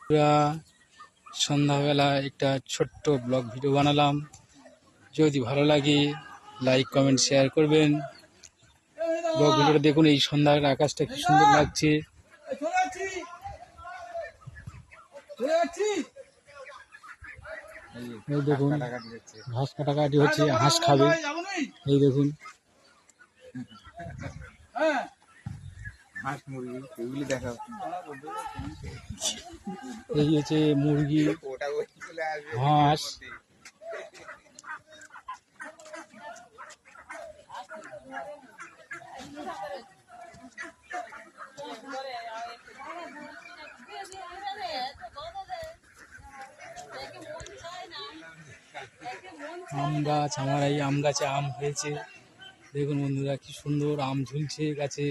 পুরা সন্ধ্যাবেলা একটা ছোট্ট ব্লগ ভিডিও বানালাম। যদি ভালো লাগে লাইক কমেন্ট শেয়ার করবেন। ব্লগ ভিডিওটা দেখুন, এই সন্ধ্যার আকাশটা কি সুন্দর লাগছে। এই দেখুন ঘাস কাটাকাটি হচ্ছে, হাঁস খাবে। এই দেখুন হাঁস মুরগি এগুলি দেখা এই হচ্ছে মুরগি, হাঁস। আম গাছ, আমার এই আম গাছে আম হয়েছে। দেখুন বন্ধুরা কি সুন্দর আম ঝুলছে গাছে।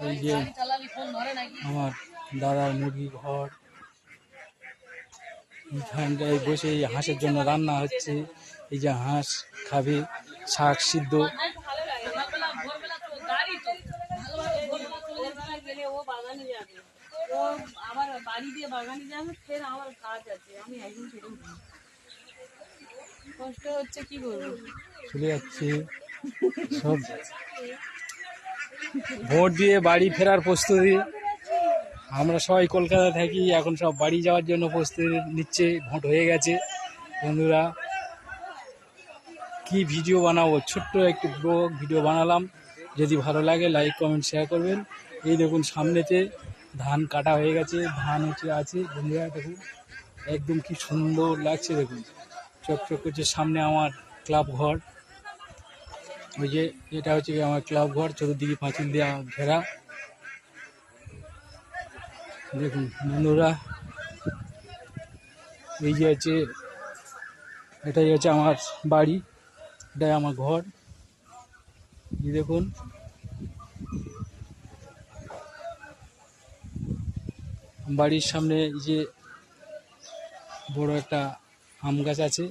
এই যে আমার দাদার মুরগি ঘর, এখানটায় বসে এই হাঁসের জন্য রান্না হচ্ছে। এই যে হাঁস খাবে শাক সিদ্ধ। আমার বাড়ি দিয়ে বাগানে যাবে, ফের আমার কাজ আছে, আমি একদম ছেড়ে কষ্ট হচ্ছে, কি করবো, চলে যাচ্ছে সব। ভোট দিয়ে বাড়ি ফেরার প্রস্তুতি। আমরা সবাই কলকাতায় থাকি, এখন সব বাড়ি যাওয়ার জন্য প্রস্তুতি নিচ্ছে। ভোট হয়ে গেছে বন্ধুরা। কি ভিডিও বানাবো, ছোট্ট একটু ব্লগ ভিডিও বানালাম। যদি ভালো লাগে লাইক কমেন্ট শেয়ার করবেন। এই দেখুন সামনেতে ধান কাটা হয়ে গেছে, ধান আছে বন্ধুরা। দেখুন একদম কি সুন্দর লাগছে, দেখুন চকচক করছে। সামনে আমার ক্লাব ঘর, ওই যে এটা হচ্ছে আমার ক্লাব ঘর, চতুর্দিকে পাঁচিল দেওয়া ঘেরা। দেখুন বন্ধুরা, এই যে হচ্ছে, এটাই হচ্ছে আমার বাড়ি, এটাই আমার ঘর। দেখুন বাড়ির সামনে এই যে বড় একটা আম গাছ আছে,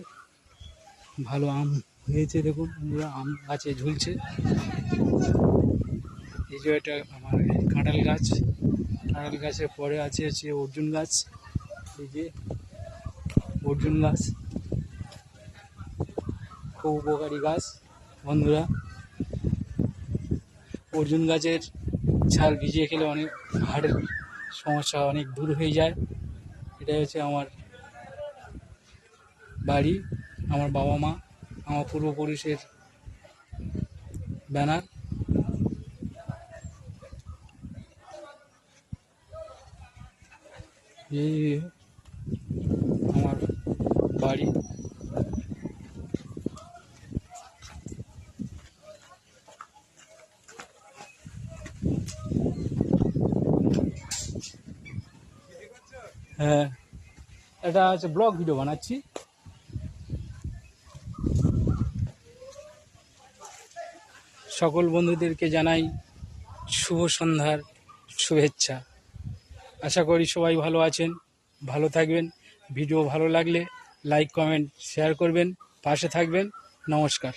ভালো আম হয়েছে। দেখুন বন্ধুরা আম গাছে ঝুলছে। এই যে এটা আমার কাঁঠাল গাছ, কাঁঠাল গাছের পরে আছে অর্জুন গাছ। এই যে অর্জুন গাছ খুব উপকারী গাছ বন্ধুরা। অর্জুন গাছের ছাল ভিজিয়ে খেলে অনেক হাড়ের সমস্যা অনেক দূর হয়ে যায়। এটাই হচ্ছে আমার বাড়ি, আমার বাবা মা, আমার পূর্বপুরুষের ব্যানার। এই আমার বাড়ি। হ্যাঁ, এটা হচ্ছে ব্লগ ভিডিও বানাচ্ছি। সকল বন্ধুদেরকে জানাই শুভ সন্ধ্যার শুভেচ্ছা। আশা করি সবাই ভালো আছেন, ভালো থাকবেন। ভিডিও ভালো লাগলে লাইক কমেন্ট শেয়ার করবেন, পাশে থাকবেন। নমস্কার।